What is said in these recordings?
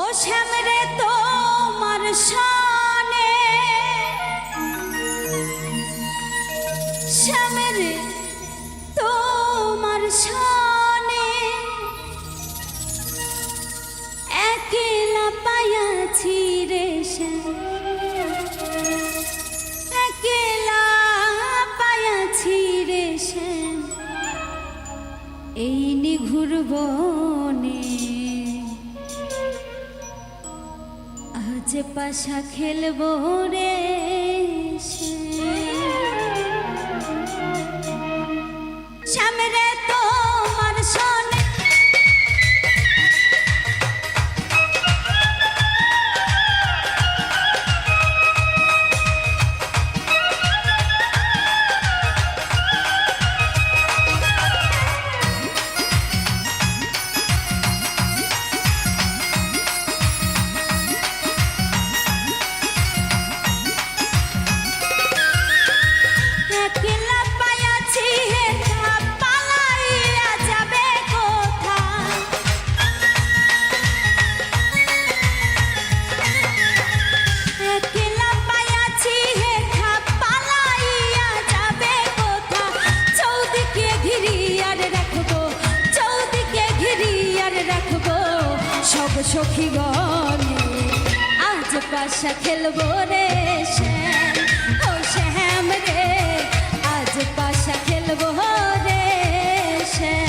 ও শ্যামরে তোমার শানে, শ্যামরে তোমার শানে একলা পায়াছি রে শ্যাম, একলা পায়াছি রে শ্যাম এই নিঘুর বনে। আজ পাশা খেলবো রে শ্যাম রে তোমার শোনে, সখী গনে আজ পাশা খেলবো রে শ্যাম, ও শ্যাম রে আজ পাশা খেলবো রে শ্যাম।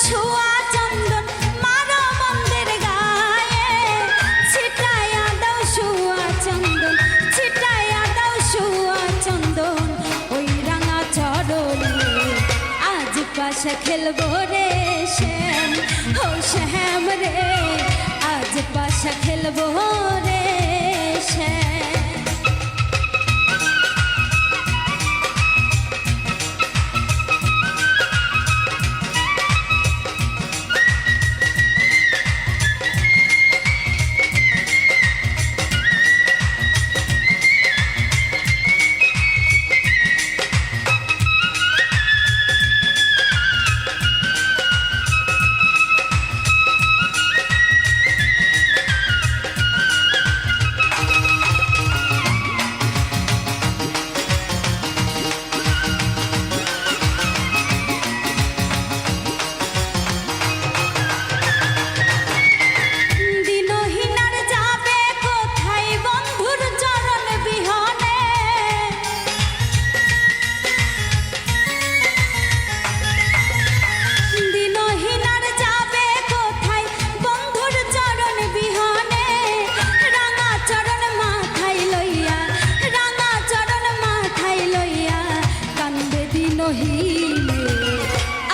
ছোঁয়া চন্দন মারো বন্দের গায়ে, ছিটাইয়া দাও ছোঁয়া চন্দন, ছিটাইয়া দাও ছোঁয়া চন্দন ওই রাঙা চরণে। আজ পাশা খেলবো রে শ্যাম, ও শ্যাম রে আজ পাশা খেলবো রে শ্যাম।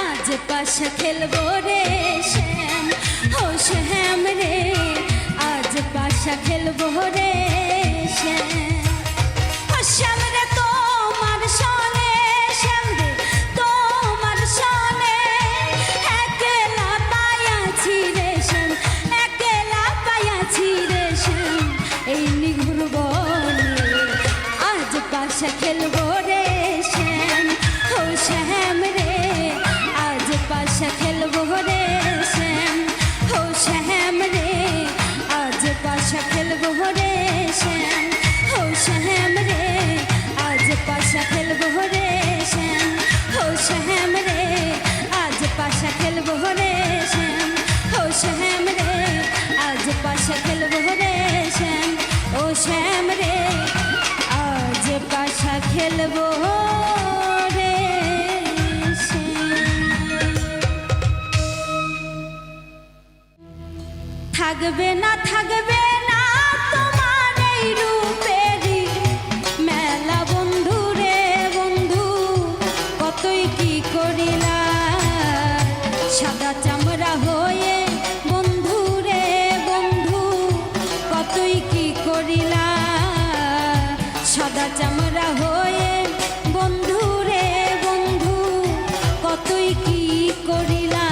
আজ পাশা খেলবো রে শ্যাম, ও শ্যাম রে আজ পাশা খেলবো রে শ্যাম। ও শ্যাম রে তোমার শোনে, শ্যাম রে তোমার শোনে একলা পায়াছি রে শ্যাম, একলা পায়াছি রে শ্যাম এই নিঘুর বনে। আজ পাশা খেলবো রে শ্যাম, ও শ্যাম রে আজ পাশা খেলবো রে শ্যাম, ও শ্যাম রে আজ পাশা খেলবো রে শ্যাম, ও শ্যাম রে আজ পাশা খেলবো রে শ্যাম, ও শ্যাম রে আজ পাশা খেলবো রে শ্যাম, ও শ্যাম রে আজ পাশা খেলবো রে শ্যাম, ও শ্যাম রে আজ পাশা খেলবো রে শ্যাম। থাকবে না তোমার এই রূপেরই মেলা বন্ধু রে বন্ধু, কতই কি করিলা সাদা চামড়া হয়ে বন্ধু রে বন্ধু, কতই কি করিলা সাদা চামড়া হয়ে বন্ধু রে বন্ধু, কতই কি করিলা।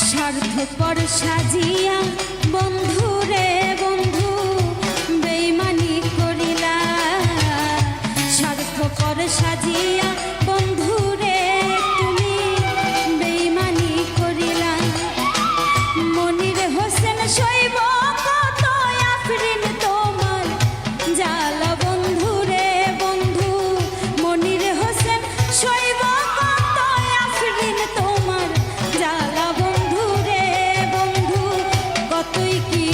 স্বার্থপর সাজিয়া বন্ধু রে বন্ধু বেইমানি করিলা, স্বার্থপর সাজিয়া বন্ধু রে তুমি বেইমানি করিলা। মনির হোসেন শৈব কত আফরিন তোমার জ্বালা বন্ধু রে বন্ধু, মনির হোসেন শৈব কত আফরিন তোমার জ্বালা বন্ধু রে বন্ধু, কতই কি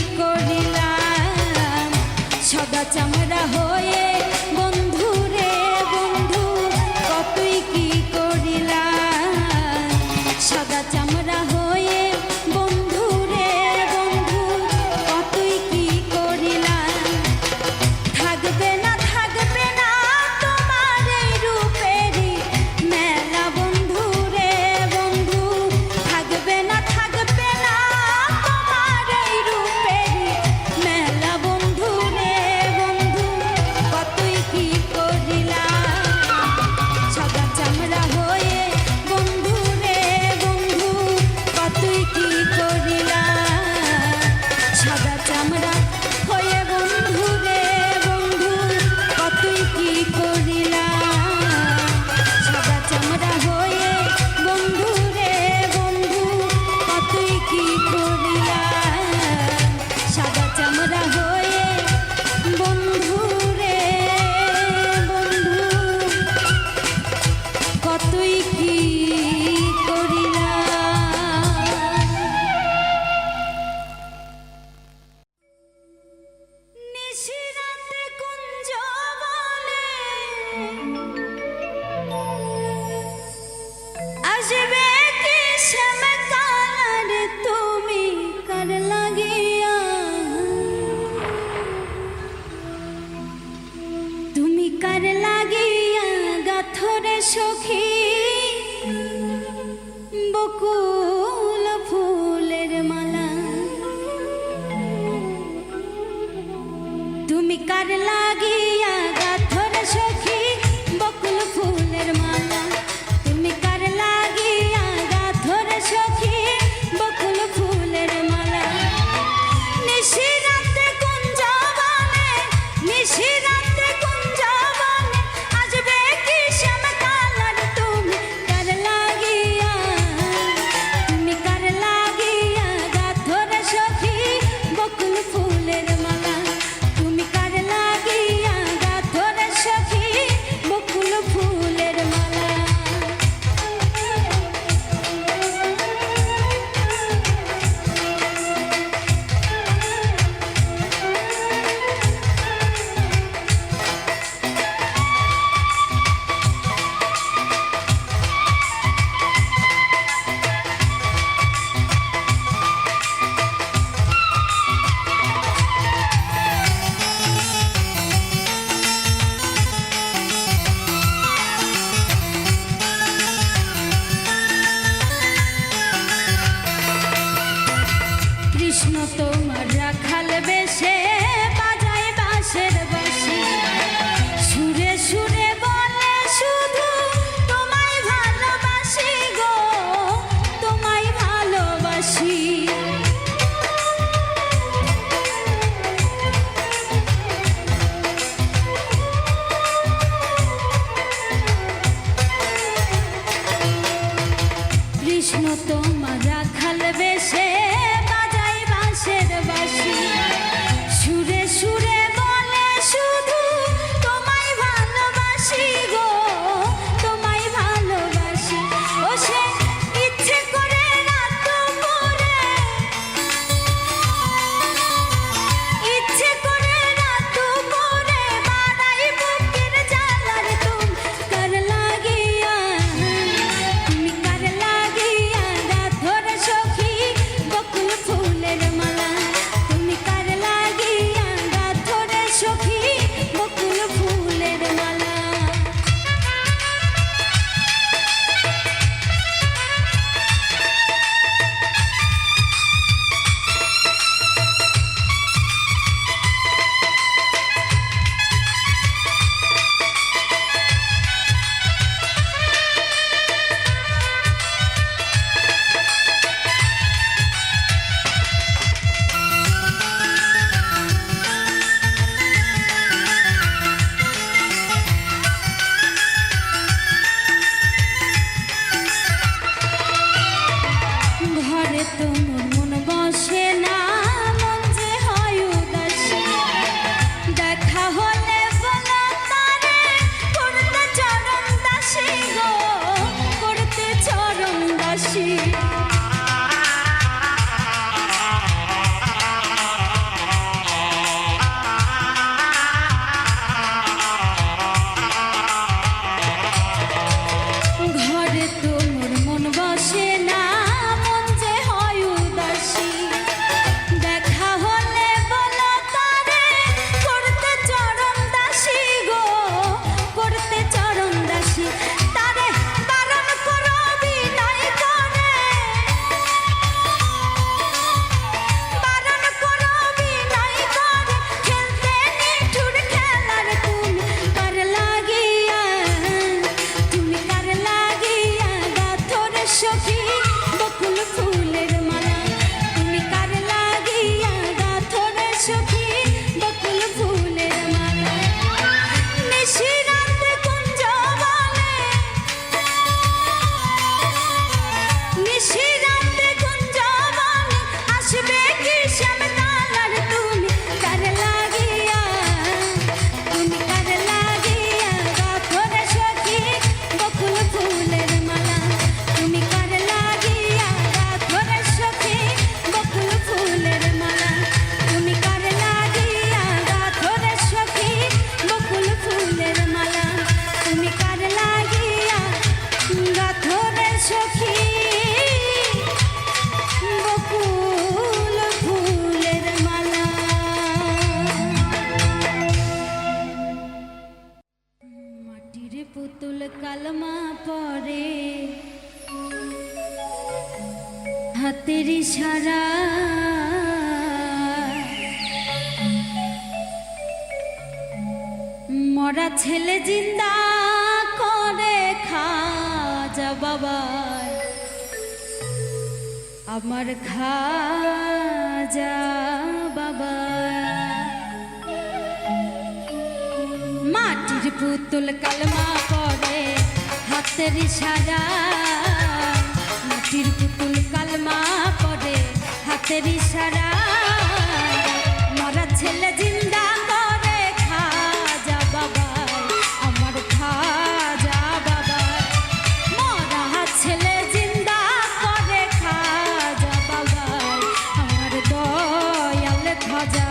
বকুল ফুলের মালা তুমি কার লাগিয়া গাথর সখী বকুল ফুলের মালা তুমি কার লাগিয়া গাথর সখী বকুল ফুলের মালা নিশিরাতে কুঞ্জবনে নিশিরাতে কুঞ্জবনে আসবে কি শ্যামকালার তুমি কার লাগিয়া গাথর সখী বকুল ফুলের মালা তুমি কার লাগিয়া গাথর সখী বকুল ফুলের মালা কৃষ্ণ তোমার রাখাল বেশে বাজায় বাঁশের বাঁশি সুরে সুরে বলে শুধু তোমায় ভালোবাসি গো তোমায় ভালোবাসি কৃষ্ণ তোমার রাখাল বেশে বাজায় বাঁশের বাঁশি সুরে সুরে বলে শুধু তোমায় ভালোবাসি গো তোমায় ভালোবাসি ও সে ইচ্ছে করে রাত দুপুরে ইচ্ছে করে রাত দুপুরে বাড়াই বুকের জ্বালার তুমি কার লাগিয়া গাথর সখী বকুল ফুলের মালা তুমি কার লাগিয়া গাথর সখী বকুল ফুলের মালা ঘরে তোমার মন বসে না মন যে হয় উদাসী দেখা হলে বলো তারে করতে চরণ দাসী গো করতে চরণ দাসী ঘরে তোমার মন বসে না মন যে হয় উদাসী দেখা হলে বলো তারে করতে চরণ দাসী গো করতে চরণ দাসী তারে বারণ করো বিনয় করে বারণ করো বিনয় করে খেলতে নিঠুর খেলার তুমি কার লাগিয়া গাথর সখী বকুল ফুলের মালা তুমি কার লাগিয়া গাথর সখী বকুল ফুলের মালা নিশিরাতে কুঞ্জবনে নিশিরাতে কুঞ্জবনে আসবে কি শ্যামকালার তুমি কার লাগিয়া গাথর সখী বকুল ফুলের মালা তুমি কার লাগিয়া গাথর সখী বকুল ফুলের মালা তুমি কার লাগিয়া গাথর সখী বকুল ফুলের মালা তুমি কার লাগিয়া গাথর সখী বকুল ফুলের মালা মাটির পুতুল কালমা পরে হাতের ইশারা মরা ছেলে জিন্দা করে খাজা বাবা আমার খাজা বাবা মাটির পুতুল কালমা পড়ে হাতের ইশারা মাটির পুতুল কালমা পড়ে হাতের ইশারা মরা ছেলে জিন্দা করে খাজা বাবা আমার খাজা বাবা মরা ছেলে জিন্দা করে খাজা বাবা আমার দয়াল খাজা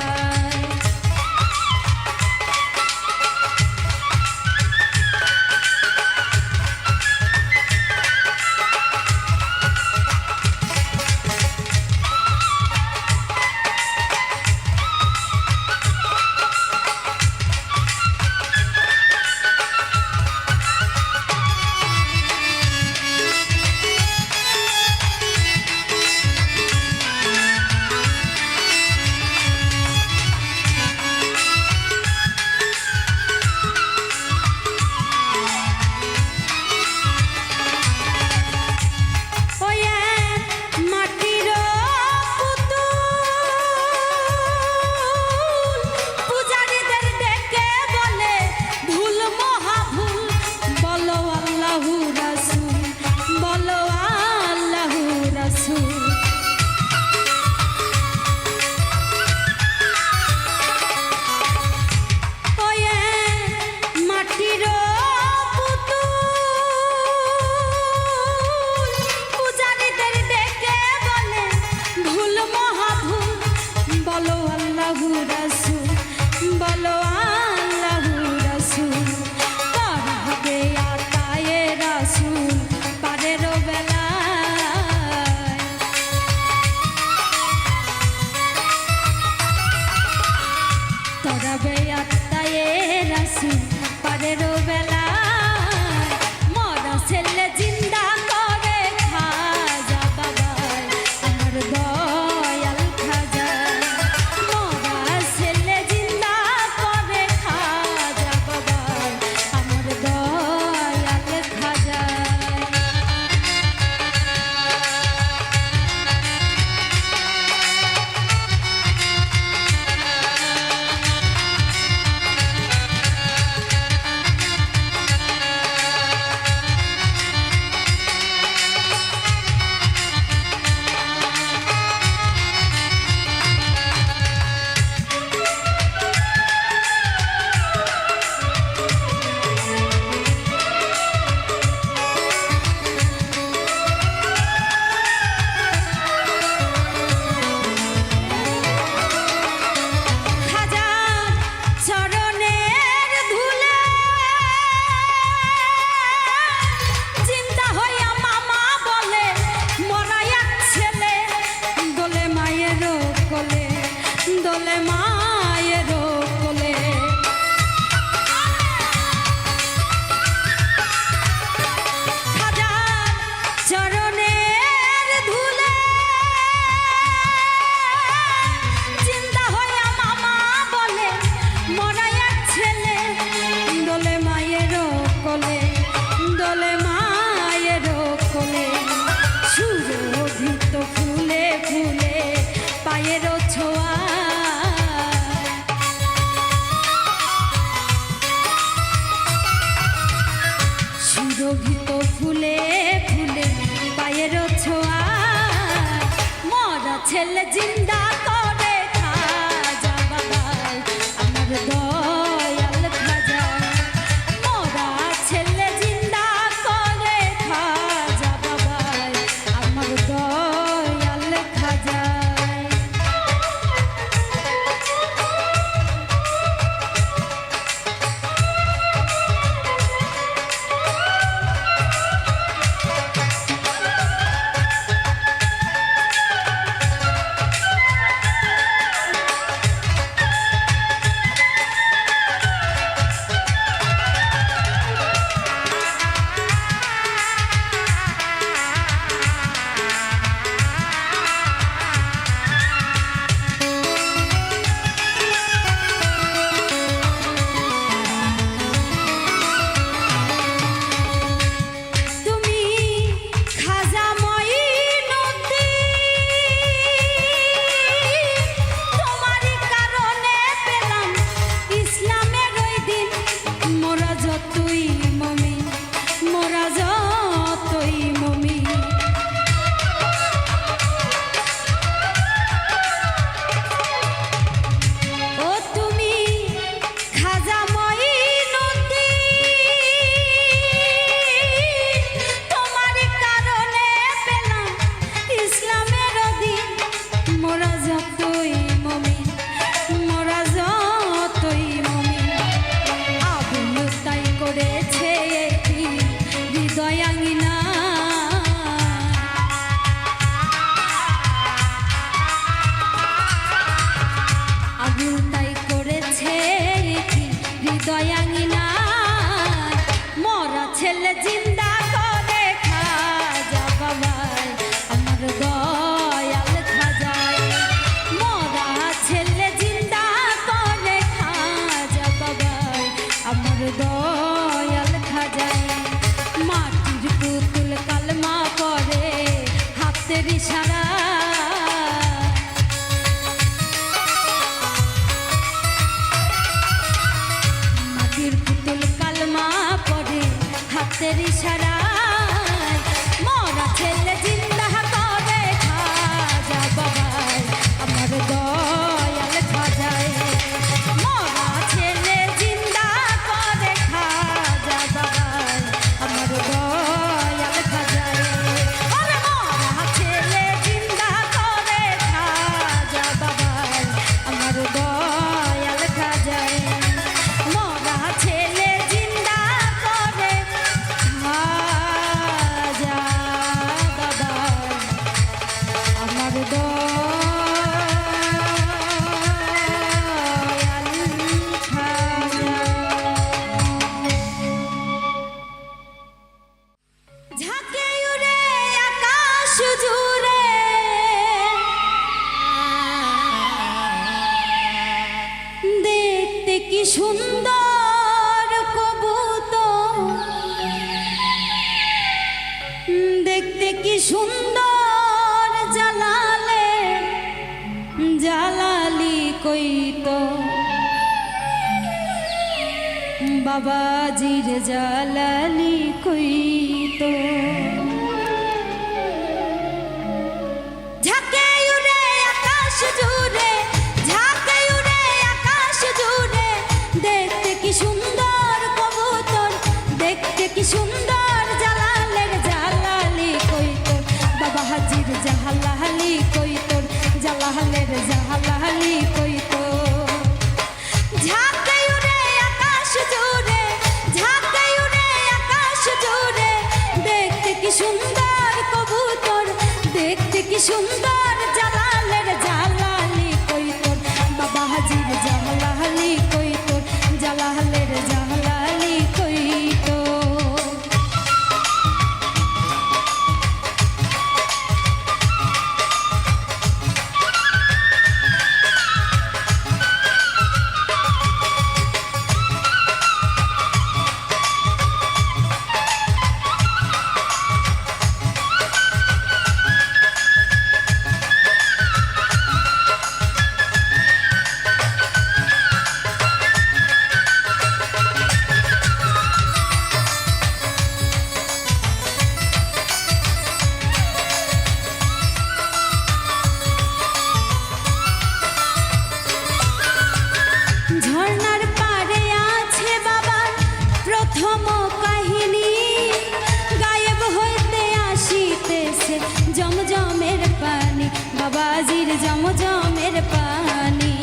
সুরভিত ফুলে ফুলে পায়ের ছোঁয়া মরা ছেলে জিন্দা করে খাজা বাবা আমার দয়াল খাজা মরা ছেলে জিন্দা করে খাজা বাবা আমার দয়াল খাজা দেখতে কি সুন্দর জালালে জালালি কইতো বাবাজির জালালি কইতো ঝাঁকে উড়ে আকাশ জুড়ে ঝাঁকে উড়ে আকাশ জুড়ে দেখতে কি সুন্দর কবুতর দেখতে কি সুন্দর জালালের জালালি কইতোর বাবাজির জালালি কইতোর জালালের জালালি কইতোর ঝাঁকে উড়ে আকাশ জুড়ে ঝাঁকে উড়ে আকাশ জুড়ে দেখতে কি সুন্দর কবুতর দেখতে কি সুন্দর জালালের জালালি কইতোর বাবাজির জালালি কইতোর জালালের জালালি কইতোর ঝর্ণার পাড়ে আছে বাবার প্রথম কাহিনী গায়েব হইতে আসিতেছে জমজমের পানি বাবাজির জমজমের পানি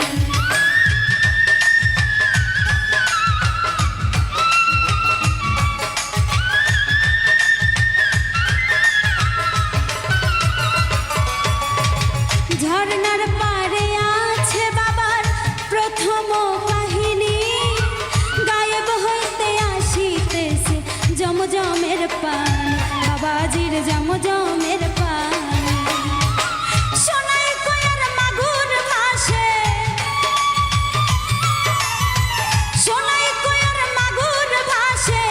ঝর্ণার পাড়ে আছে বাবার প্রথম কাহিনী গায়েব হইতে আসিতেছে জমজমের পানি বাবাজির জমজমের পানি সোনাই কয়ার মাগুর ভাসে সোনাই কয়ার মাগুর ভাসে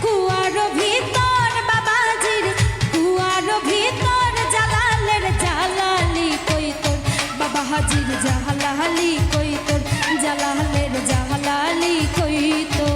কুয়ার ভিতর বাবাজির কুয়ার ভিতর জালালের জালালি কইতোর বাবাজির জালালি কইতোর জালালের জালালি কইতোর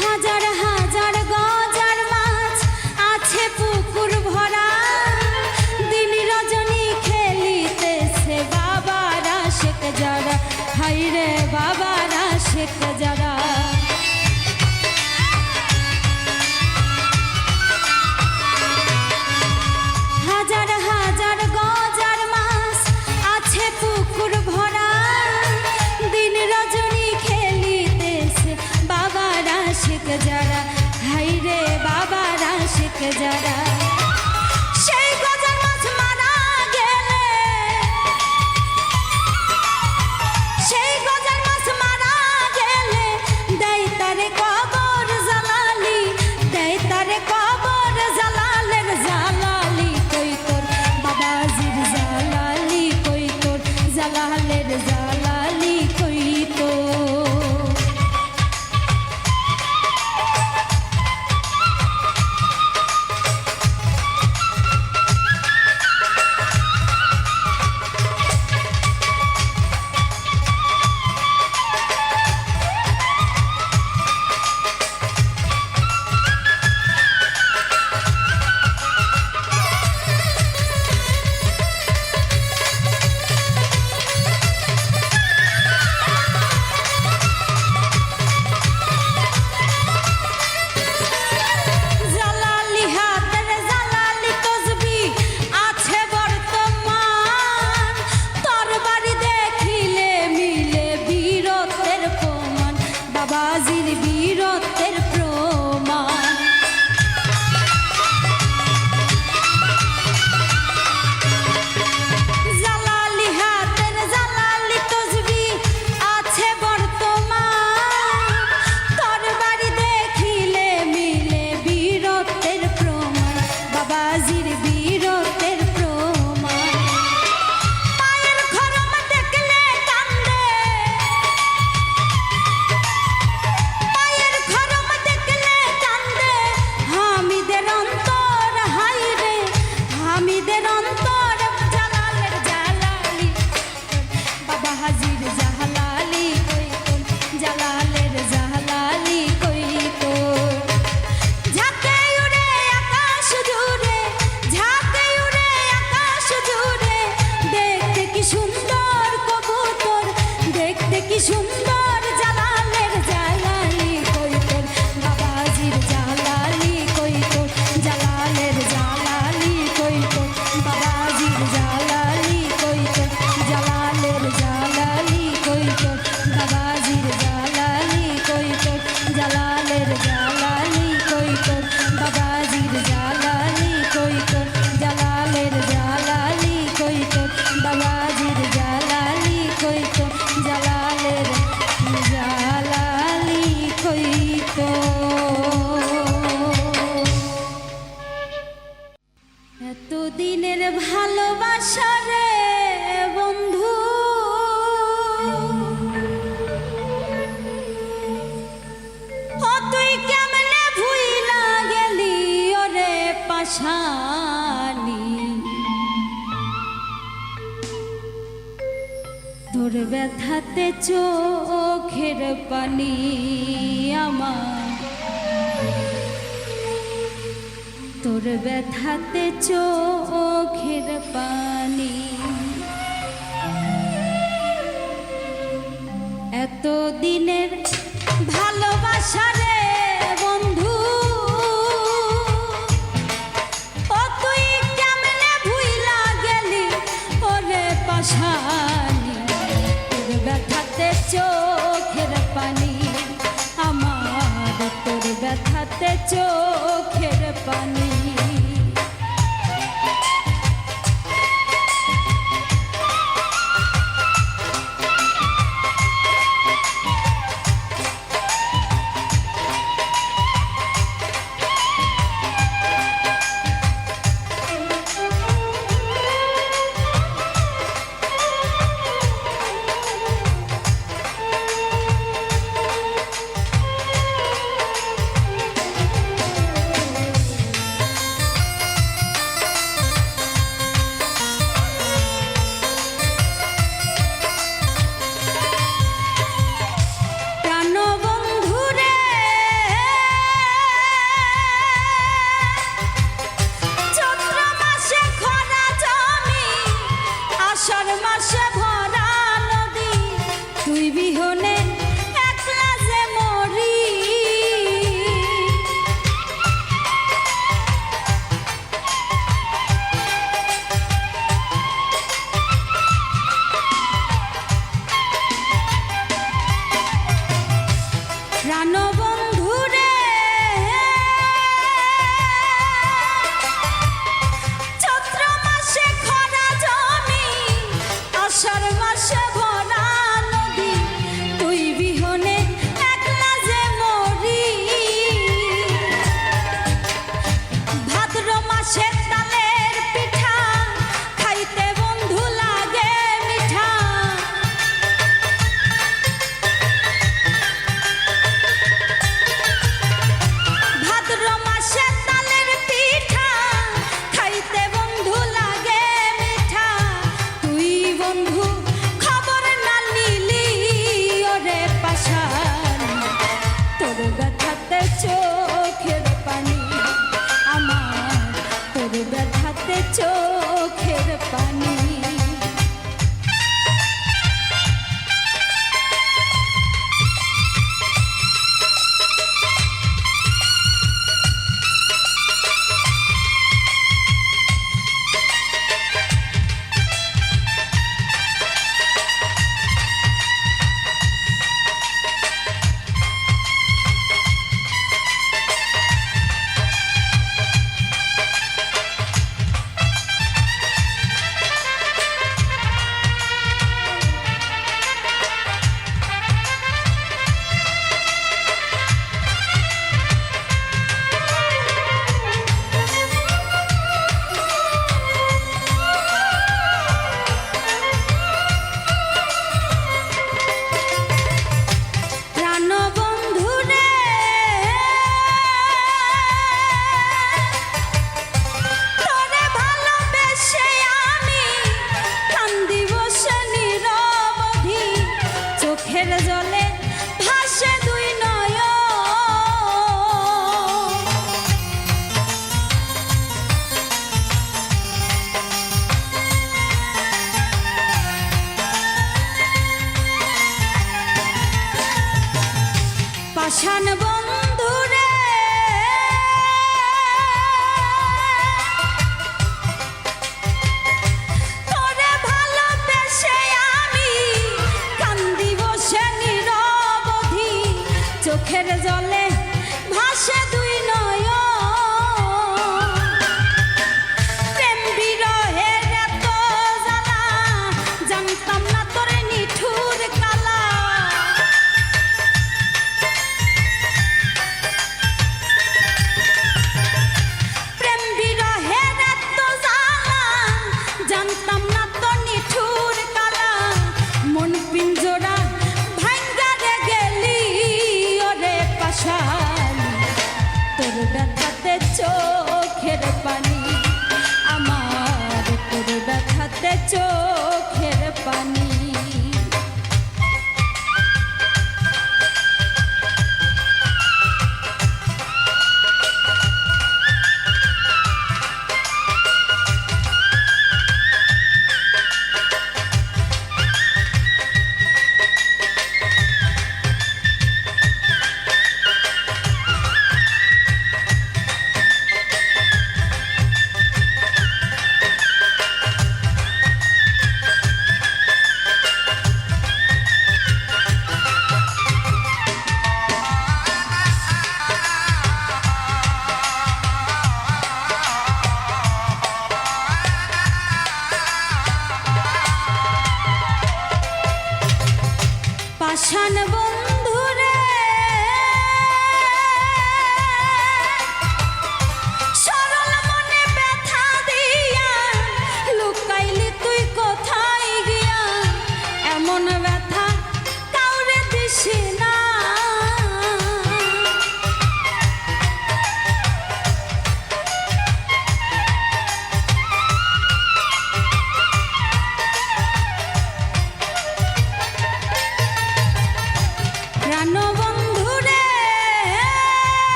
হাজার হাজার গজার মাছ আছে পুকুর ভরা দিন রজনী খেলিতেছে বাবারা শেখ যারা হাইরে বাবারা শেখ যারা হাজার হাজার গজার মাছ আছে পুকুর ভরা দিন রজনী খেলিতেছে বাবারা শেখ যারা হাইরে বাবারা শেখ যারা সেই গজার মাছ মারা গেলে সেই গজার মাছ মারা গেলে দেয় তারে কবর জালালি দেয় তারে কবর জালালের জালালি কইতোর বাবাজির জালালি কইতোর জালালের জালালি কইতোর ব্যথাতে চোখের পানি আমার, তোর ব্যথাতে চোখের পানি। এত দিনের ভালোবাসা রে বন্ধু, ও তুই কেমনে ভুইলা গেলি ওরে পাশানি। তোর ব্যথাতে চোখের পানি আমার, তোর ব্যথাতে চোখের পানি।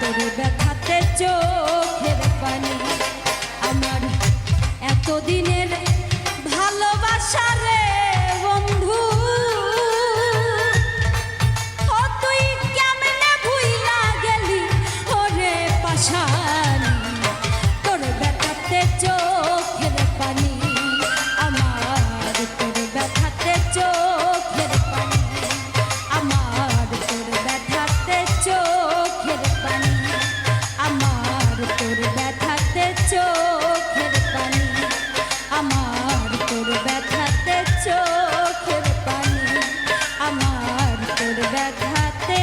তোর ব্যথাতে চোখের পানি আমার এতদিনের ভালোবাসা রে বন্ধু ও তুই কেমনে ভুইলা গেলি ওরে পাশানি তোর ব্যথাতে চোখের পানি আমার তোর ব্যথাতে চোখের পানি আমার তোর ব্যথাতে চোখের পানি আমার তোর ব্যথাতে চোখের পানি আমার তোর ব্যথাতে চোখের পানি আমার তোর ব্যথাতে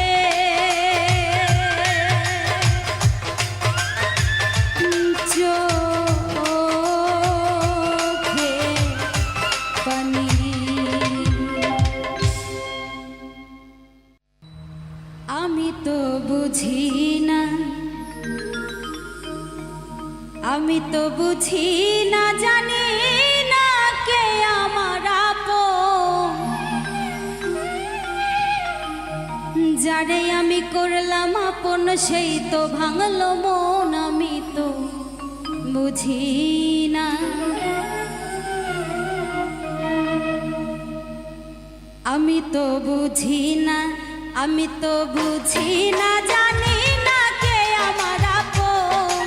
চোখের পানি আমি তো বুঝি না আমি তো বুঝি না জানি না কে আমার আপন যারে আমি করলাম আপন সেই তো ভাঙলো মন আমি তো বুঝি না আমি তো বুঝি না আমি তো বুঝি না জানি না কে আমার আপন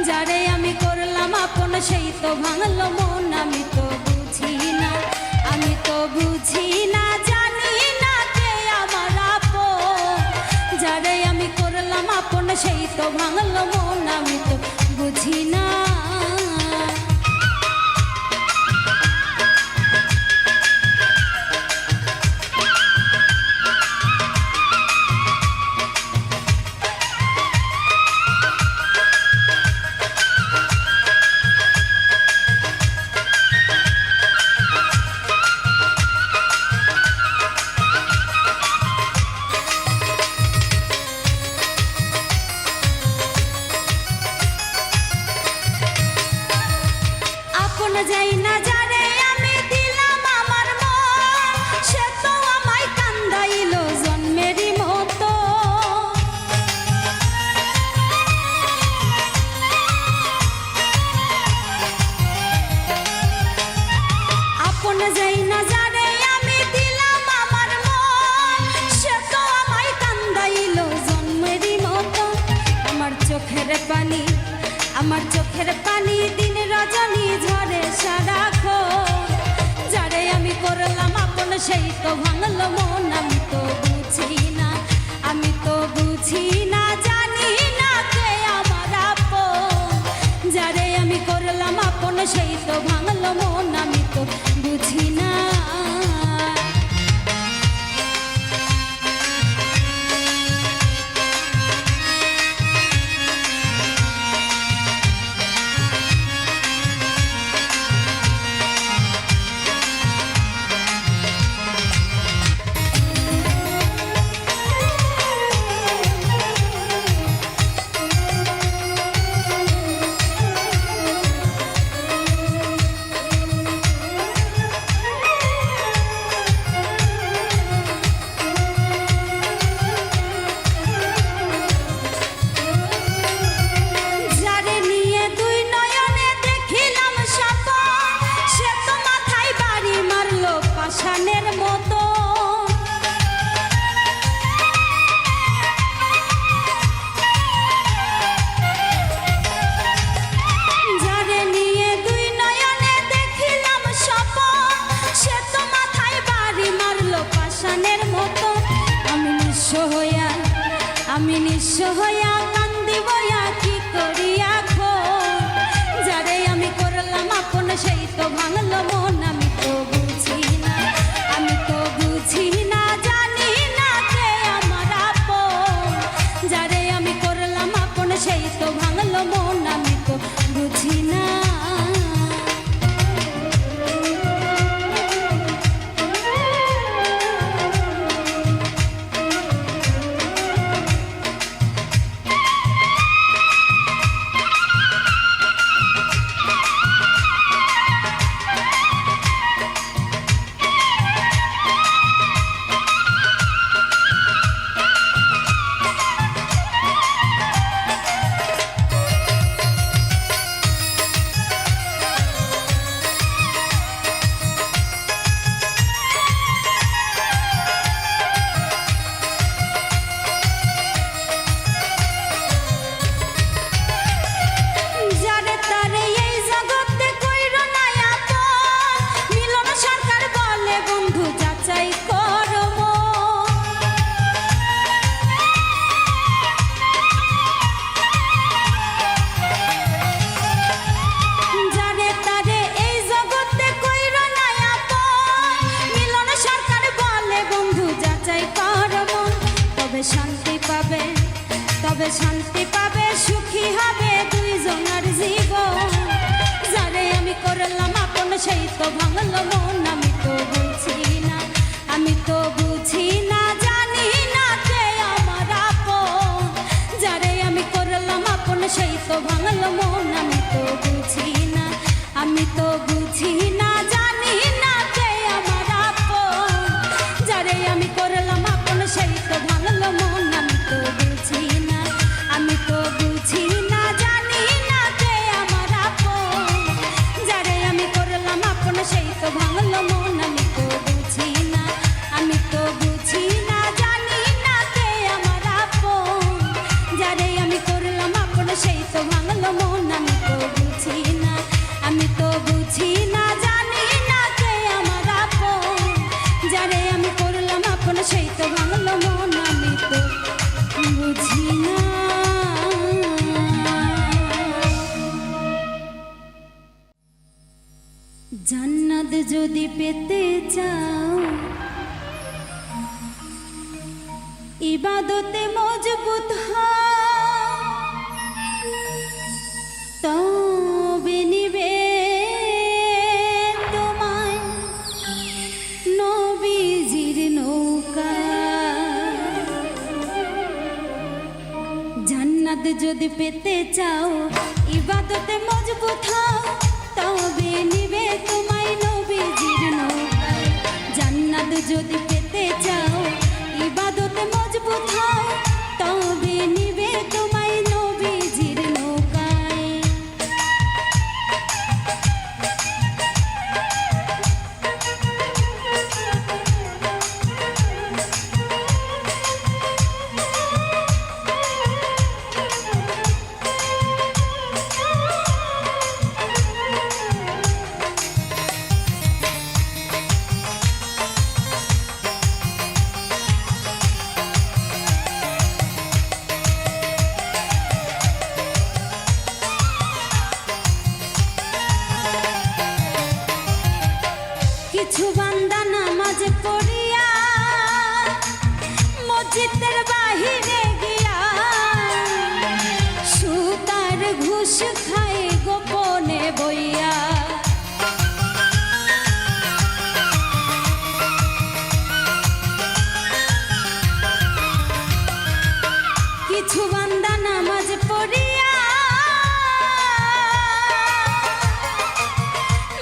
যারে আমি করলাম আপন সেই তো ভাঙলো মন আমি তো বুঝি না আমি তো বুঝি না জানি না কে আমার আপন যারে আমি করলাম আপন সেই তো ভাঙলো মন আমি তো বুঝি না যাই না যারে আমি দিলাম আমার মন সে তো আমায় কান্দাইল জন্মেরই মতো আপন যাই না যারে আমি দিলাম আমার মন সে তো আমায় কান্দাইল জন্মেরই মতো আমার চোখের পানি দিন রজনী ঝরে সারাক্ষণ যারে আমি করলাম আপন সেই তো ভাঙলো মন আমি তো বুঝি না আমি তো বুঝি না জানি না কে আমার আপন যারে আমি করলাম আপন সেই তো ভাঙলো মন আমি তো বুঝি না পাষাণের মতো যারে নিয়ে দুই নয়নে দেখিলাম স্বপন সে তো মাথায় বাড়ি মারলো পাষাণের মতো আমি নিঃস্ব হইয়া কান্দি বইয়া কি করিয়া যারে আমি করলাম আপন সেই তো ভাঙলো মন আমি তো বুঝি না আমি তো বুঝি না জানি না কে আমার আপন যারে আমি করলাম আপন সেই তো ভাঙলো মন আমি তো বুঝি না শান্তি পাবে, তবে শান্তি পাবে, সুখী হবে দুইজনের জীবন। যারে আমি করলাম আপন সেই তো ভাঙলো মন। আমি তো বুঝি না, আমি তো বুঝি না, জানি না কে আমার আপন। যারে আমি করলাম আপন সেই তো ভাঙলো মন। আমি তো বুঝি না, আমি তো বুঝি না, জানি না কে আমার আপন। যারে আমি করলাম আপন সেই তো ভাঙলো মন। আমি তো বুঝি না, আমি তো বুঝি না, জানি না কে আমার আপন। যারে আমি করলাম আপন সেই তো ভাঙলো মন। আমি তো বুঝি না, আমি তো বুঝি না, জানি না কে আমার আপন। যারে আমি করলাম আপন সেই তো ভাঙলো মন। আমি তো বুঝি না, আমি তো বুঝি না, জানি না কে আমার আপন। যারে আমি করলাম আপন সেই তো ভাঙলো মন। আমি তো বুঝি না। জান্নাত যদি পেতে চাও, ইবাদতে মজবুত হও, তবে নিবে তোমায় নবীজির নৌকা। জান্নাত যদি পেতে চাও, ইবাদতে মজবুত হও, তবে নিবে তোমায় নবীজির নৌকা। জান্নাত যদি পেতে চাও, ইবাদতে মজবুত হও, তবে নিবে তোমায় নবীজির নৌকায়। কিছু বান্দা নামাজ পড়িয়া মসজিদের বাহিরে গিয়া সুতার ঘুষ খায় গোপনে বইয়া। কিছু বান্দা নামাজ পড়িয়া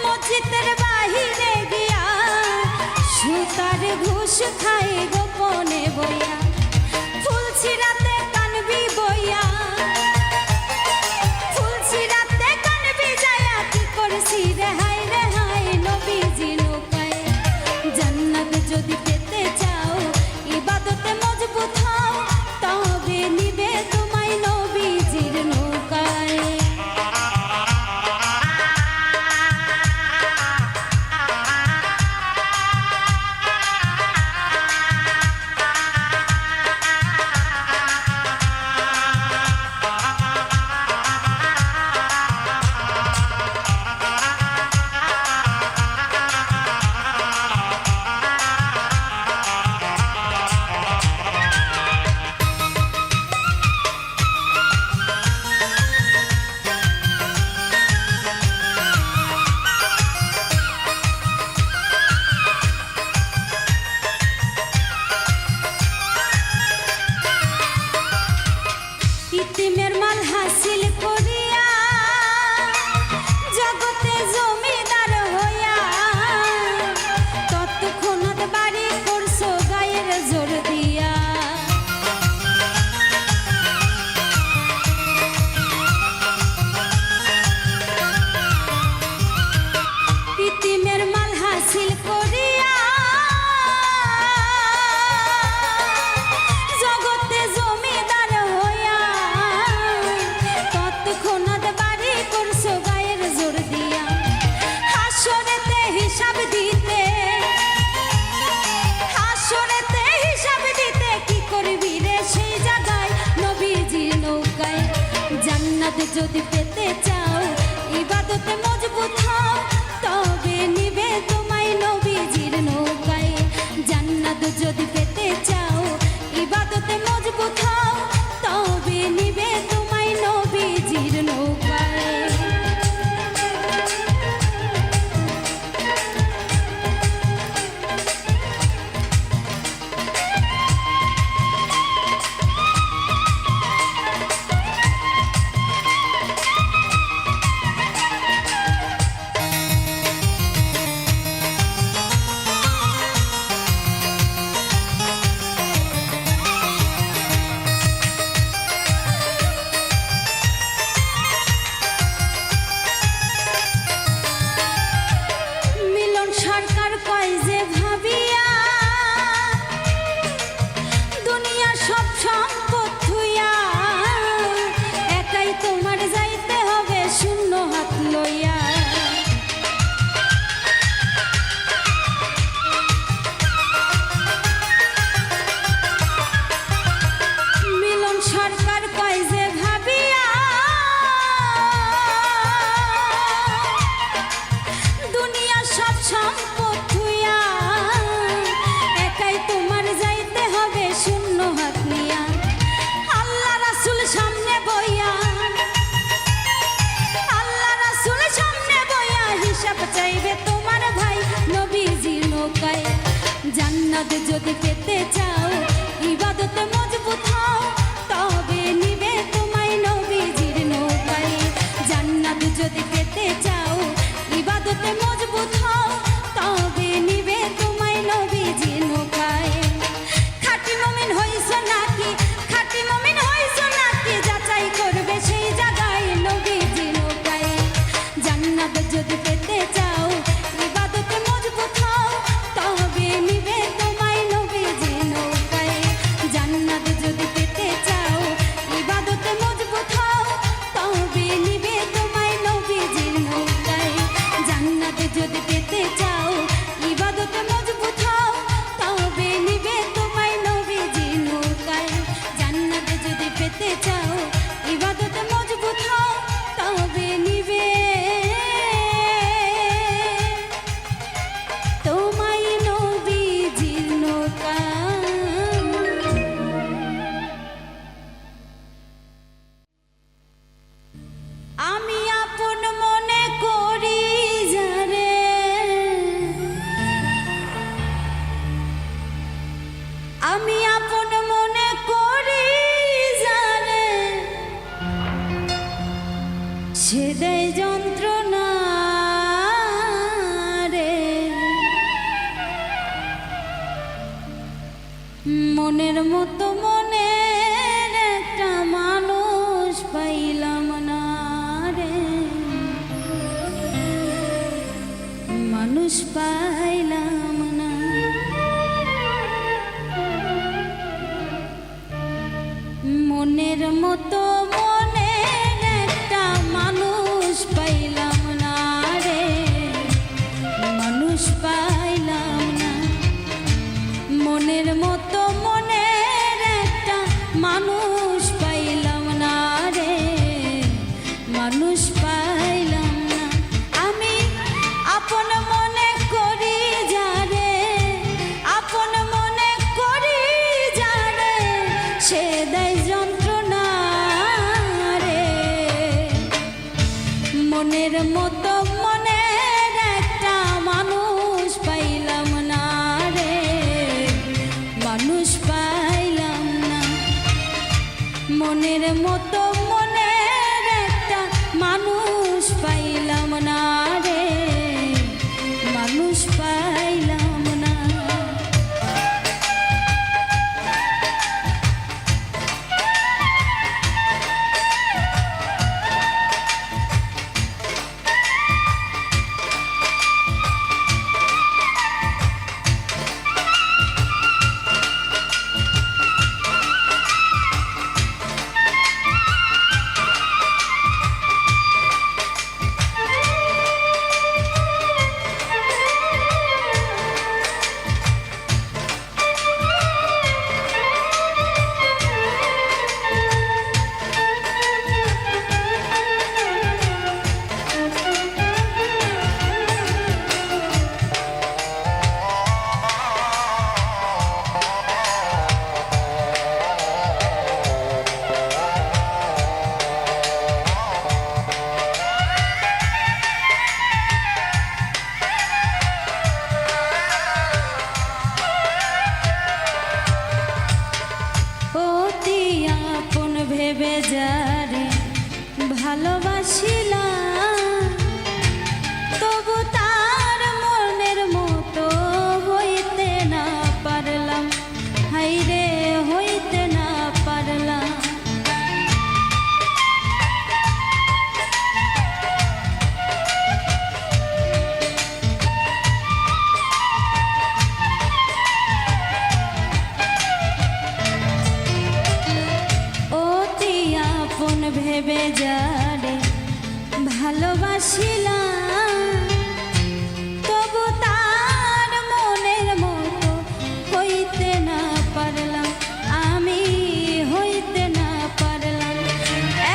মসজিদের বাহিরে গিয়া সুতার ঘুষ খায় গোপনে বইয়া। ফুলছিরাতে কানবি বইয়া, ফুলছিরাতে কানবি যায়া, কি করছি রেহাই রেহাই নবীজি নৌকায়। জান্নাত যদি পেতে চাও, ইবাদতে মজবুত হও, তবে নিবে তোমায় নবীজির নৌকায়। ইতিমের মাল হাসিল করিয়া জগতে জমিদার হইয়া, তৎক্ষণাৎ বাড়ি করছো গায়ের জোর দিয়া। ইতিমের মাল হাসিল করিয়া জগতে জমিদার হইয়া, তৎক্ষণাৎ বাড়ি করছো গায়ের জোর দিয়া। হাসরেতে হিসাব দিতে, হাসরেতে হিসাব দিতে, কি করবি রে সেই জায়গায় নবীজির নৌকায়। জান্নাত যদি পেতে চাও, ইবাদতে মজবুত হও, তবে নিবে তোমায় নবীজির নৌকায়। জান্নাত যদি পেতে চাও, ইবাদতে যদি পেতে চাও ইবাদতে মজবুত হও তবে নিবে তোমায় নবীজির নৌকায় জান্নাত যদি পেতে চাও ইবাদতে মজবুত হও তবে নিবে তোমায় নবীজির নৌকায় খাঁটি মুমিন হইছো নাকি খাঁটি মুমিন হইছো নাকি যাচাই করবে সেই জায়গায় নবীজির নৌকায় জান্নাত যদি পেতে চাও ইবাদতে মজবুত হও তবে নিবে তোমায় নবীজির নৌকায় জান্নাত যদি পেতে চাও ইবাদতে মজবুত হও তবে নিবে তোমায় নবীজির নৌকায় জান্নাত যদি পেতে চাও ইবাদতে মজবুত হও তবে নিবে তোমায় নবীজির নৌকায় জান্নাত যদি পেতে চাও ইবাদতে মজবুত হও তবে নিবে তোমায় নবীজির নৌকায় আমি আপন মনে করি যারে আমি আপন মনে করি যারে সে দেয় যন্ত্রণা রে মনের মতো মনের একটা মানুষ পাইলাম না রে মানুষ পাইলাম না মনের মতো মনের একটা মানুষ পাইলাম না রে মানুষ পাইলাম না মনের মতো মনের একটা মানুষ পাইলাম না রে মানুষ পাইলাম না আমি আপন মনে করি যারে আপন মনে করি যারে সে দেয় যন্ত্রণা রে মনের মতো মনের একটা মানুষ পাইলাম না রে মানুষ পাইলাম না মনের মতো মনের একটা মানুষ পাইলাম না রে মানুষ পাইলাম না ভেবে যারে ভালোবাসিলাম তবু তার মনের মতো হইতে না পারলাম হাইরে হইতে না পারলাম ভেবে যারে ভালোবাসিলাম তবু তার মনের মতো হইতে না পারলাম আমি হইতে না পারলাম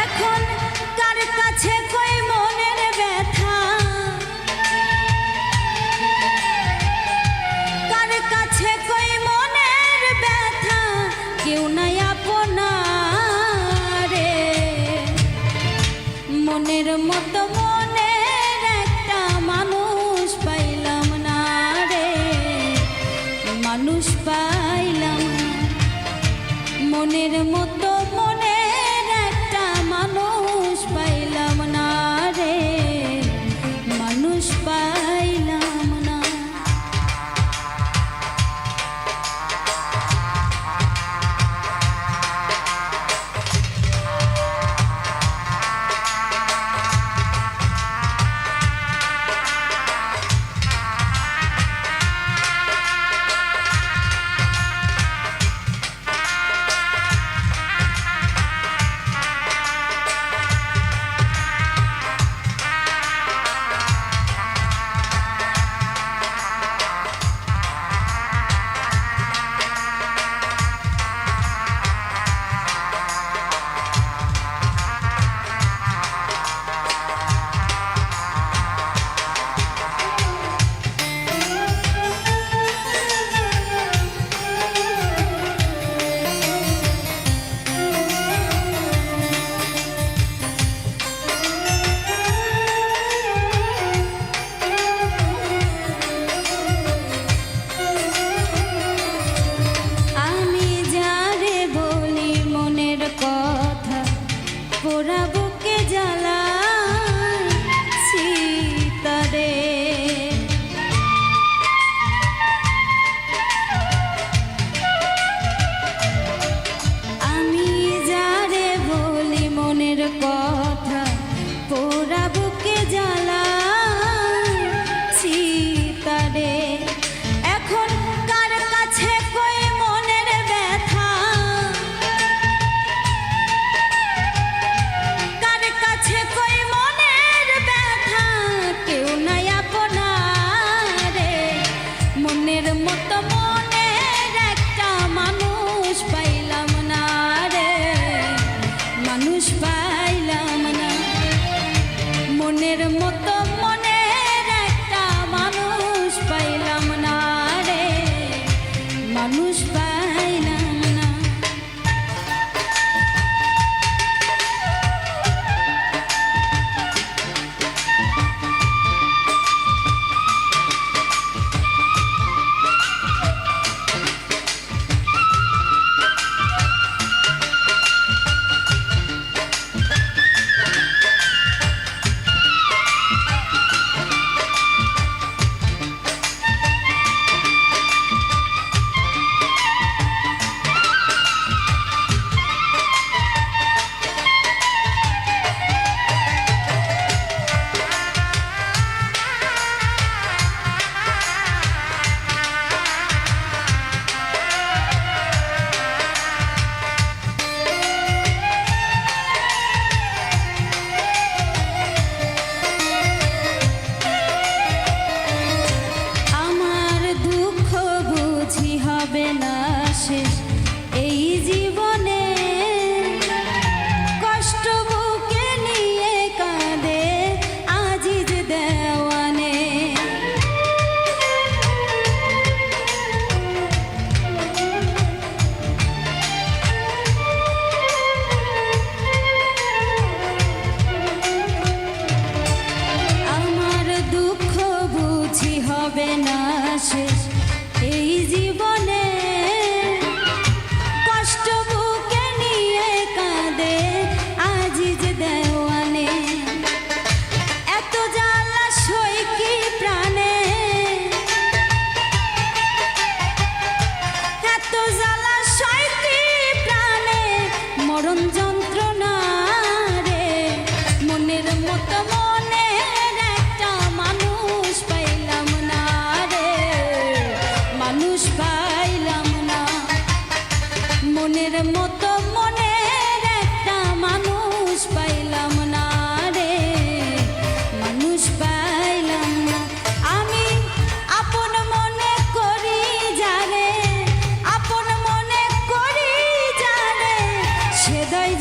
এখন কার কাছে কই মনের ব্যথা কার কাছে কই মনের ব্যথা কেউ নাই আপনা মনের মতো মনের মনের মতো মনের একটা মানুষ পাইলাম না রে, মানুষ পাইলাম না। পোড়া বুকে জ্বালা সীতারে, আমি যারে বলি মনের কথা, পোড়া বুকে জ্বালা সীতারে। এখন কার কাছে কই মনের ব্যথা, কই মনের ব্যথা, কেউ নাই আপনারে। মনের মতো মনের একটা মানুষ পাইলাম না রে, মানুষ পাইলাম না। মনের মতো মনের একটা মানুষ পাইলাম না রে, মানুষ পাইলাম না। হবে না শেষ এই জীবনে, কষ্ট বুকে নিয়ে কাঁদে আজিজ দেওয়ানে। আমার দুঃখ বুঝি হবে না শেষ এই জীবনে, কষ্ট বুকে নিয়ে কাঁদে আজিজ দেওয়ানে। এত জ্বালা সই কি প্রাণে, এত জ্বালা সই কি প্রাণে, মরণ যন্ত্রণা রে। মনের মতো মনের একটা মানুষ পাইলাম না রে, মানুষ পাইলাম না। মনের মতো মনের একটা মানুষ পাইলাম না রে, মানুষ পাইলাম না। আমি আপন মনে করি জানে, আপন মনে করি জানে, সে দয়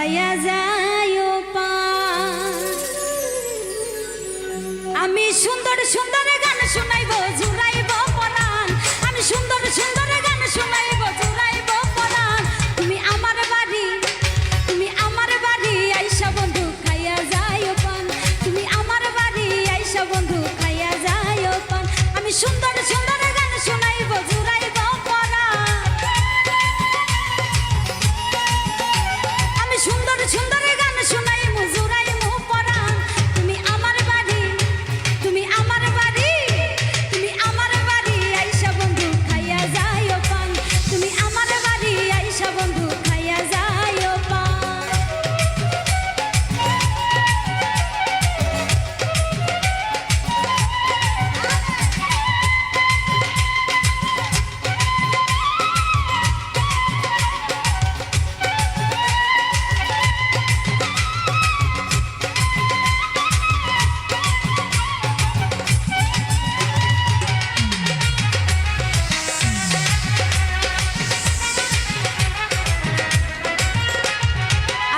খাইয়া যায় পান। আমি সুন্দর সুন্দর গান শুনাইব জুড়াইব পরাণ, আমি সুন্দর সুন্দর গান শুনাইব জুড়াইব পরাণ। তুমি আমার বাড়ি আইসা বন্ধু খাইয়া যায় পান, তুমি আমার বাড়ি আইসা বন্ধু খাইয়া যায় পান। আমি সুন্দর সুন্দর গান শুনাইব জুড়াইব পরাণ, আমি সুন্দর সুন্দর গান শুনাইব জুড়াইব পরাণ। তুমি আমার বাড়ি আইসা বন্ধু খাইয়া যায় পান, তুমি আমার বাড়ি আইসা বন্ধু খাইয়া যায় পান।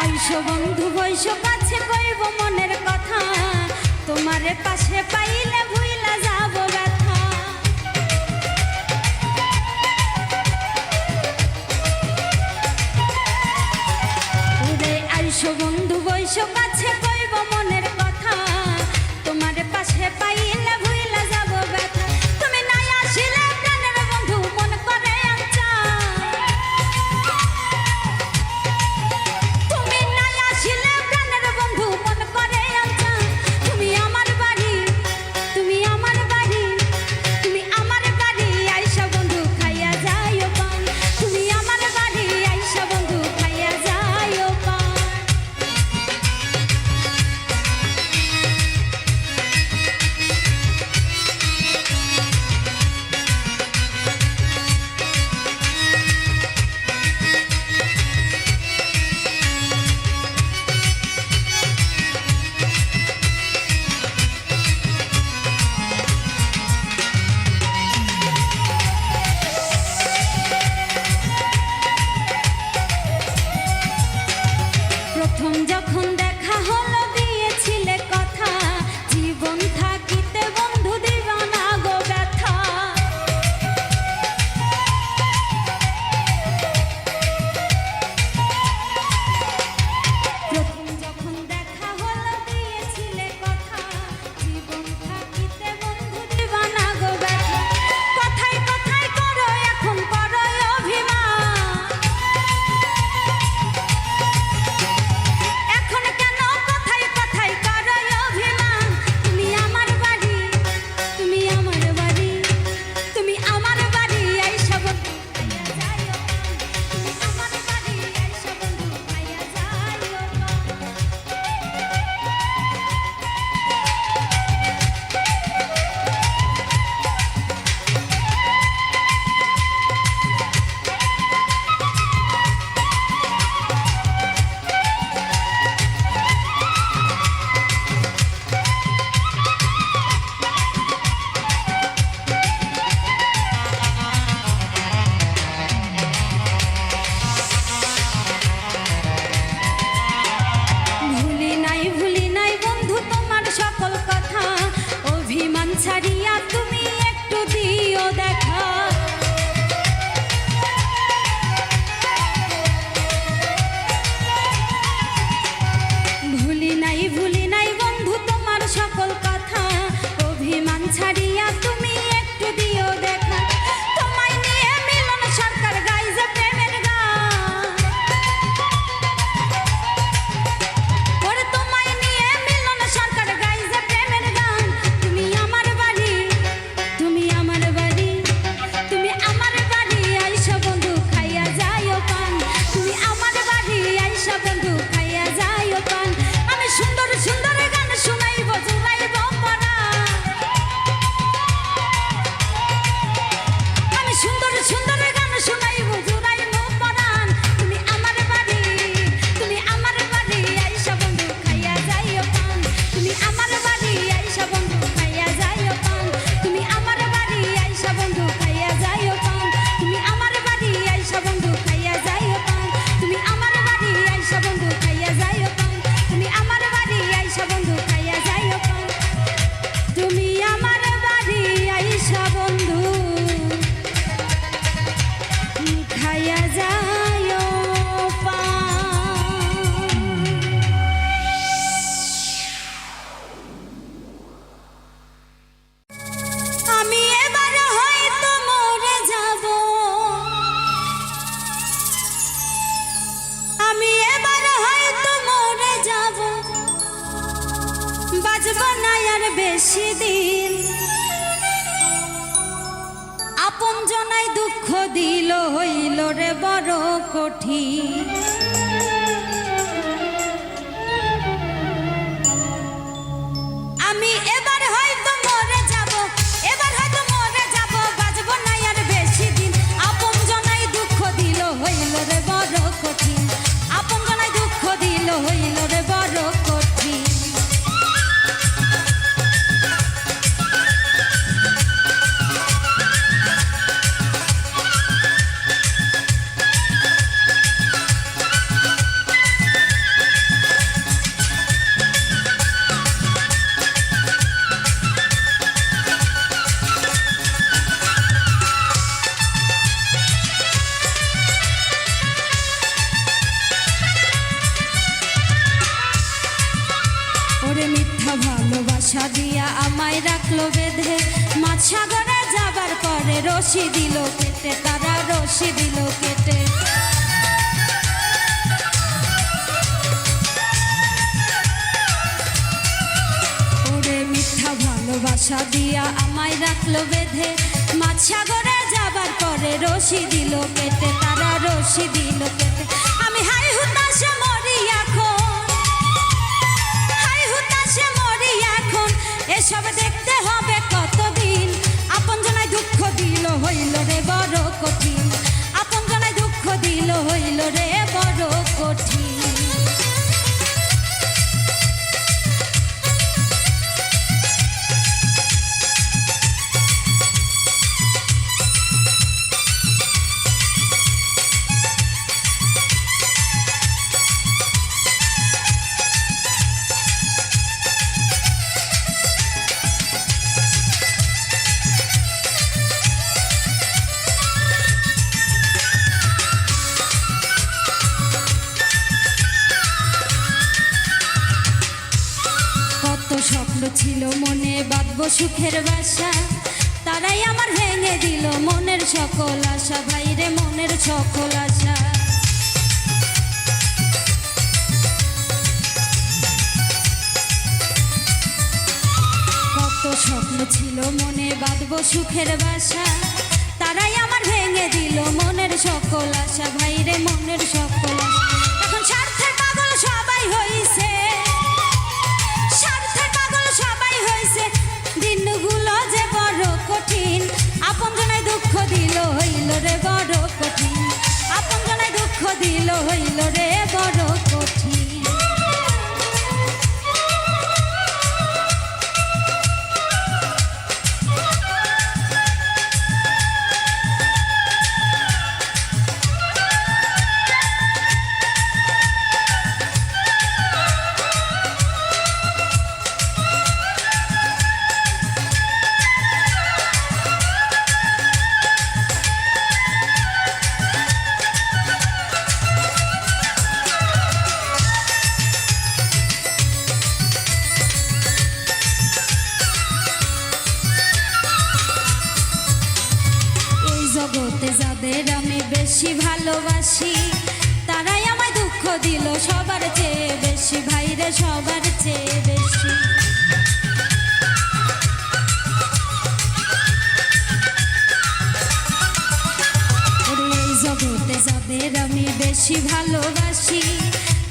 আইসো বন্ধু বৈশো কাছে কইব মনের কথা, তোমারে পাশে পাইলে ভুইলা যাব ব্যথা। ওরে আইসো বন্ধু বৈশো কাছে কইব মনের কথা, তোমারে পাশে পাইলে ভুইলা যাব ব্যথা। তুমি নাই আসিলে প্রাণের বন্ধু মন করে আচ্ছা, তুমি নাই আসিলে প্রাণের বন্ধু মন করে আচ্ছা। তুমি আমার বাড়ি আইসা বন্ধু খাইয়া যায় পান, তুমি আমার বাড়ি আইসা বন্ধু খাইয়া যায় পান। বেশি দিন, আপন জনাই দুঃখ দিল হইল রে বড় কঠিন। আমি এবার হয়তো মরে যাব, এবার হয়তো মরে যাব, বাঁচব না আর বেশি দিন। আপন জনাই দুঃখ দিল হইল রে বড় কঠিন, আপন জনাই দুঃখ দিল হইল রে বড় কঠিন। ওরে মিথ্যা ভালোবাসা দিয়া আমায় রাখলো বেঁধে, মাছ সাগরে যাবার পরে রশি দিল কেটে, তারা রশি দিল কেটে। ওরে মিথ্যা ভালোবাসা দিয়া আমায় রাখলো বেঁধে, মাছ সাগরে যাবার পরে রশি দিল কেটে, তারা রশি দিল কেটে। আমি হাই হুতাশে মরি এখন, এসব দেখতে হবে কতদিন। আপন জনাই দুঃখ দিল হইল রে বড় কঠিন, আপন জনাই দুঃখ দিল হইল রে বড় কঠিন। স্বপ্ন ছিল মনে বাঁধব সুখের বাসা, তারাই আমার ভেঙে দিল মনের সকল আশা, ভাইরে মনের সকল আশা। কত স্বপ্ন ছিল মনে বাঁধব সুখের বাসা, তারাই আমার ভেঙে দিল মনের সকল আশা, ভাইরে মনের সকল আশা। এখন স্বার্থের পাগল সবাই হইছে, সবাই হইছে, দিনগুলো যে বড় কঠিন। আপন জনাই দুঃখ দিল হইল রে বড় কঠিন, আপন জনাই দুঃখ দিল হইল রে বড় কঠিন। জগতে যাদের আমি বেশি ভালোবাসি, তারাই আমায় দুঃখ দিল সবার চেয়ে বেশি, ভাইরে সবার চেয়ে বেশি। এই জগতে যাদের আমি বেশি ভালোবাসি,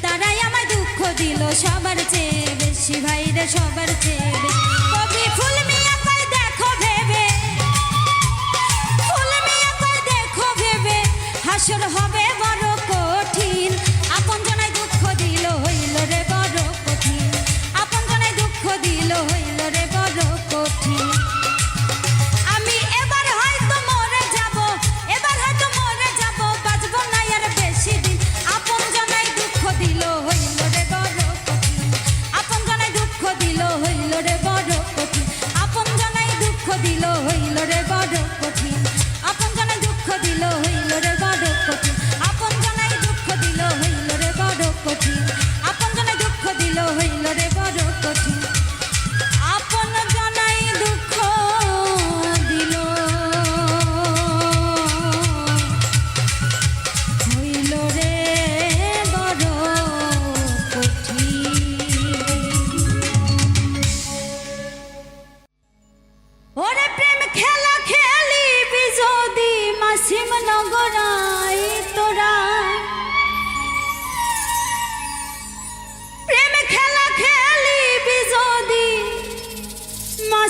তারাই আমায় দুঃখ দিল সবার চেয়ে বেশি, ভাইরে সবার চেয়ে বেশি। কবি ফুল মিয়া কয় দেখো ভেবে, হাসর হবে বড় কঠিন। আপন জনাই দুঃখ দিল হইল রে বড় কঠিন, আপন জনাই দুঃখ দিল হইল রে বড় কঠিন। আমি এবার হয়তো মরে যাব, এবার হয়তো মরে যাব, বাঁচব না আর বেশি দিন। আপন জনাই দুঃখ দিল হইল রে বড় কঠিন, আপন জনাই দুঃখ দিল হইল রে বড় কঠিন, আপন জনাই দুঃখ দিল হইল রে বড় কঠিন, আপন জনাই দুঃখ দিল হইল রে বড় কঠিন, আপন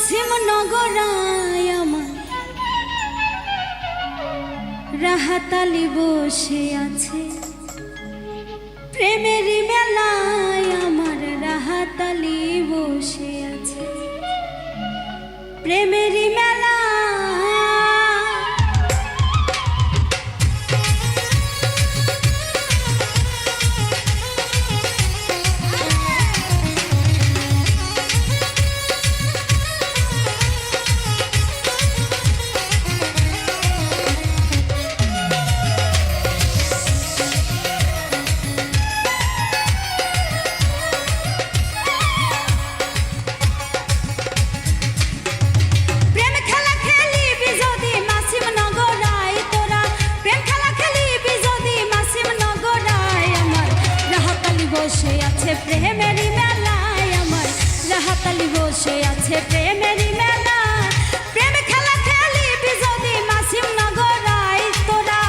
মাসিম নগরায় আমার রাহাতালি বসে আছে, প্রেমেরই মেলায় আমার রাহাতালি বসে আছে, প্রেমেরই মেলা। প্রেমেরই মেলায় আমার রাহাতালি বসে আছে, প্রেমেরই মেলা। প্রেম খেলা খেলিবি যদি মাসিম নগরায় তোরা,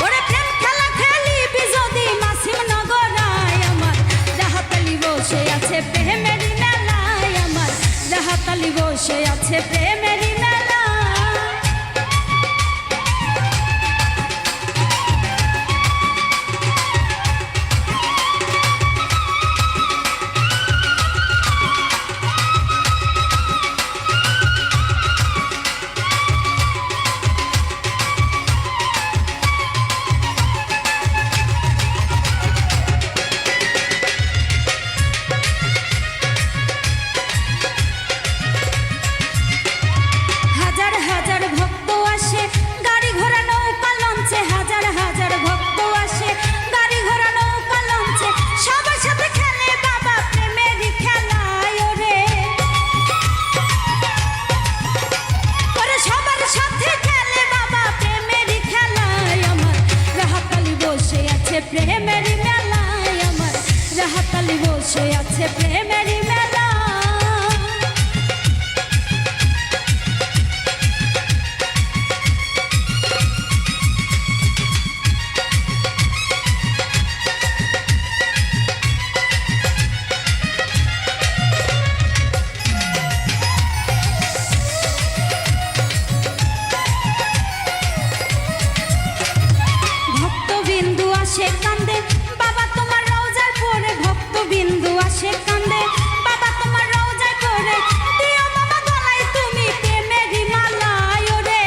ওরে প্রেম খেলা খেলিবি যদি মাসিম নগরায় আমার রাহাতালি বসে আছে, প্রেমেরই মেলায় আমার রাহাতালি বসে আছে, প্রেমেরই মেলা। প্রেমেরই মেলায় আমার রাহাতালি বসে আছে, প্রেমেরই মেলা। ভক্তবিন্দু আসে কান্দে বাবা তোমার রওজার পরে, ভক্তবিন্দু আসে কান্দে বাবা তোমার রওজার পরে, দিও বাবা গলায় তুমি প্রেমেরই মালায় ওরে,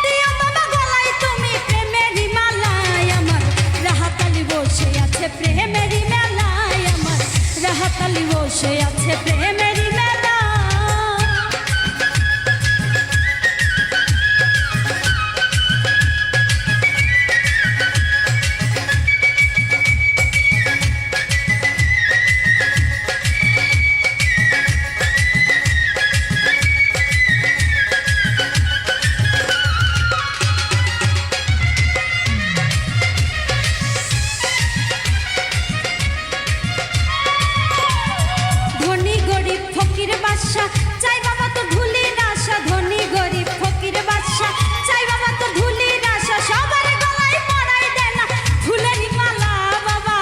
দিও বাবা গলায় তুমি প্রেমেরই মালায় আমার রাহাতালি বসে আছে, প্রেমেরই মেলায় আমার রাহাতালি বসে আছে, প্রেমেরই মেলা। চাই বাবা তো ধুলির আশা, ধনী গরিব ফকির বাদশা, চাই বাবা তো ধুলির আশা, সবার গলায় পরাই দেয় না ফুলেরই মালা বাবা,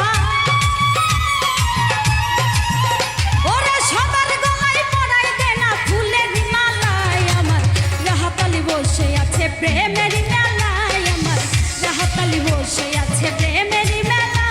ওরে সবার গলায় পরাই দেয় না ফুলেরই মালায় আমার রাহাতালি বসে আছে, প্রেমেরই মেলায় আমার রাহাতালি বসে আছে, প্রেমেরই মেলা।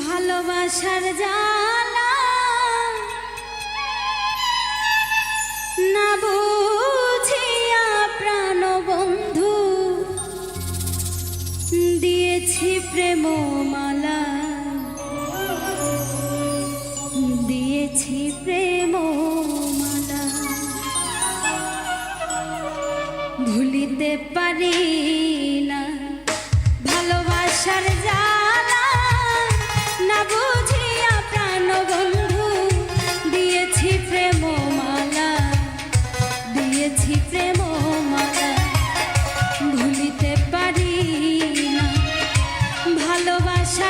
ভালোবাসার জ্বালা না বুঝিয়া প্রাণ বন্ধু দিয়েছি প্রেম মালা, দিয়েছি প্রেম মালা। ভুলিতে পারি না ভালোবাসার জ্বালা না বুঝিয়া প্রাণ বন্ধু দিয়েছি প্রেম মালা, দিয়েছি প্রেম মালা। ভুলিতে পারি না ভালোবাসা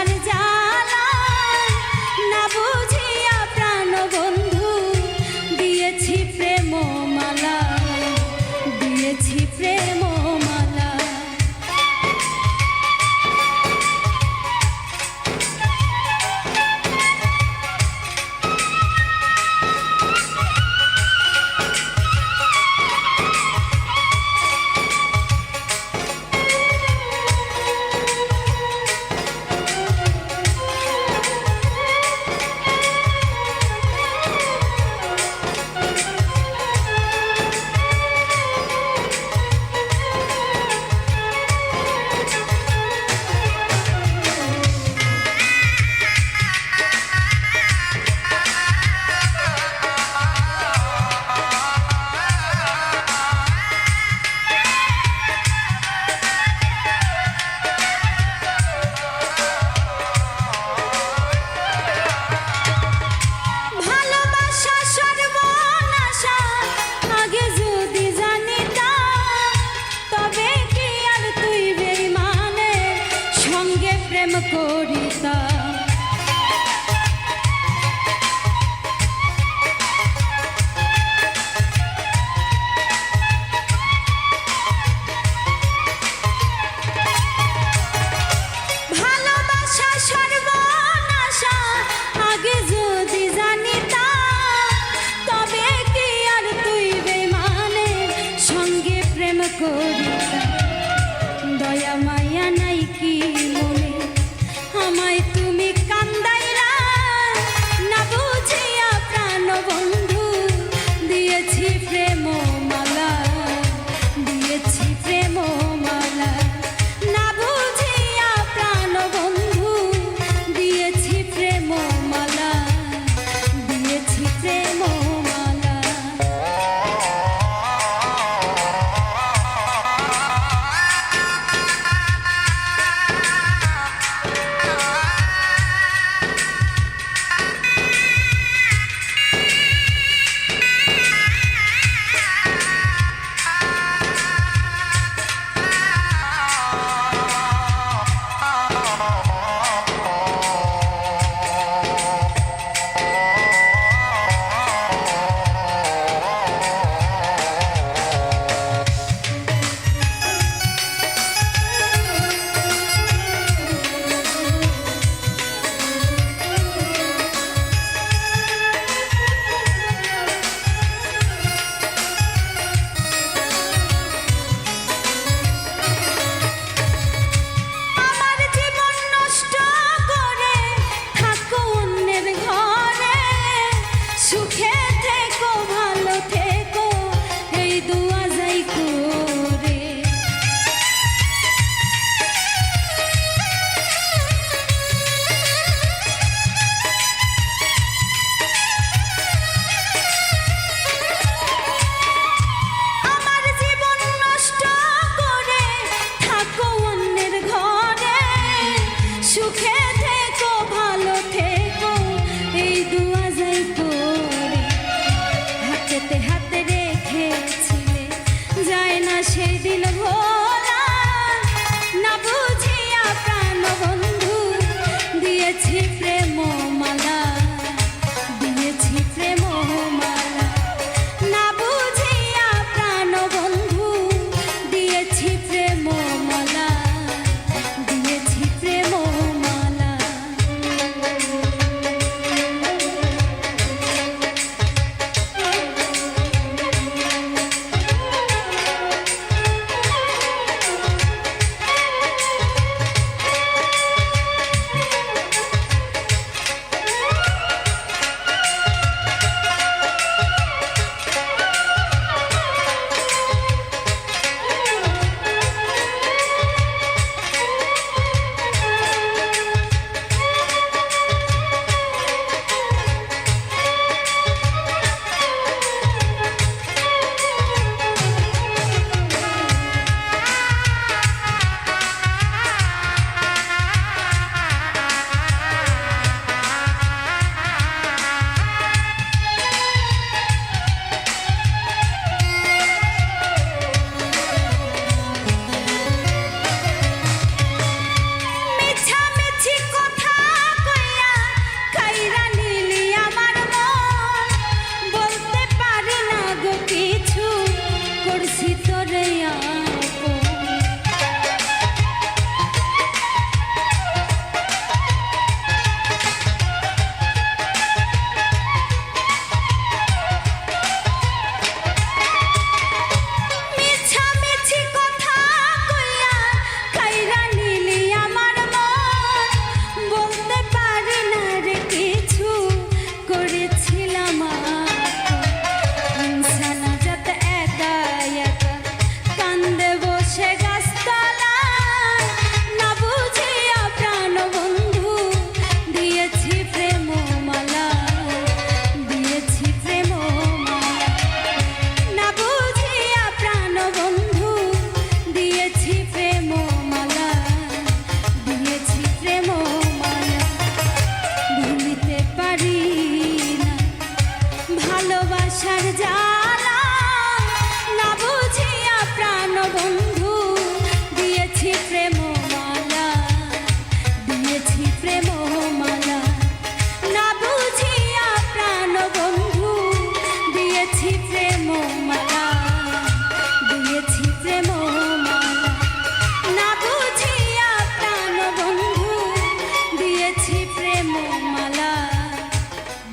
প্রেমমালা,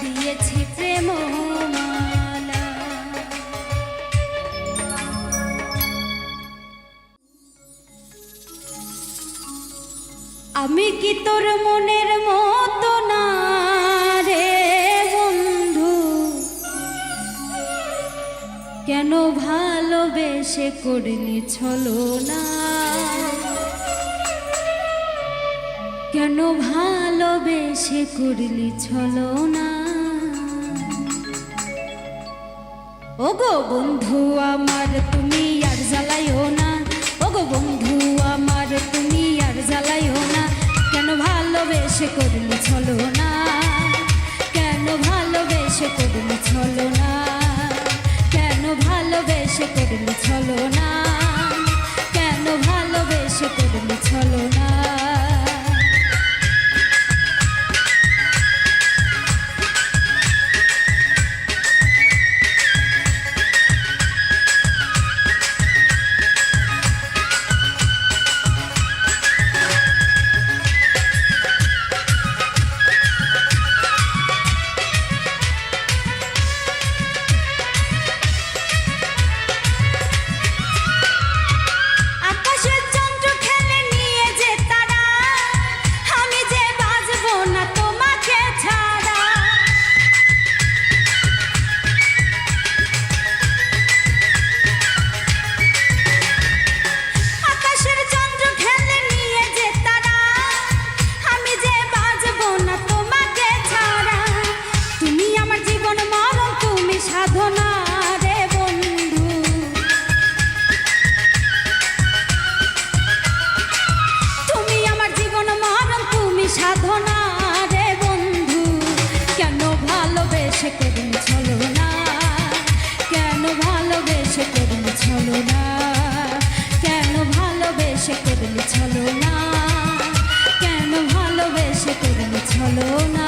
দিয়েছি প্রেমমালা। আমি কি তোর মনের মতো না রে বন্ধু, কেন ভালোবেসে করলি ছলনা, কেন ভালোবেসে করলি ছলনা। ওগো বন্ধু আমার তুমি আর জ্বালাইও না, ওগো বন্ধু আমার তুমি আর জ্বালাইও না, কেন ভালোবেসে করলি ছলনা, কেন ভালোবেসে করলি ছলনা, কেন ভালোবেসে করলি ছলনা, কেন ভালোবেসে করলি ছলনা। সাধনা রে বন্ধু, কেন ভালোবেসে করলি ছলনা, কেন ভালোবেসে করলি ছলনা, কেন ভালোবেসে করলি ছলনা, কেন ভালোবেসে করলি ছলনা।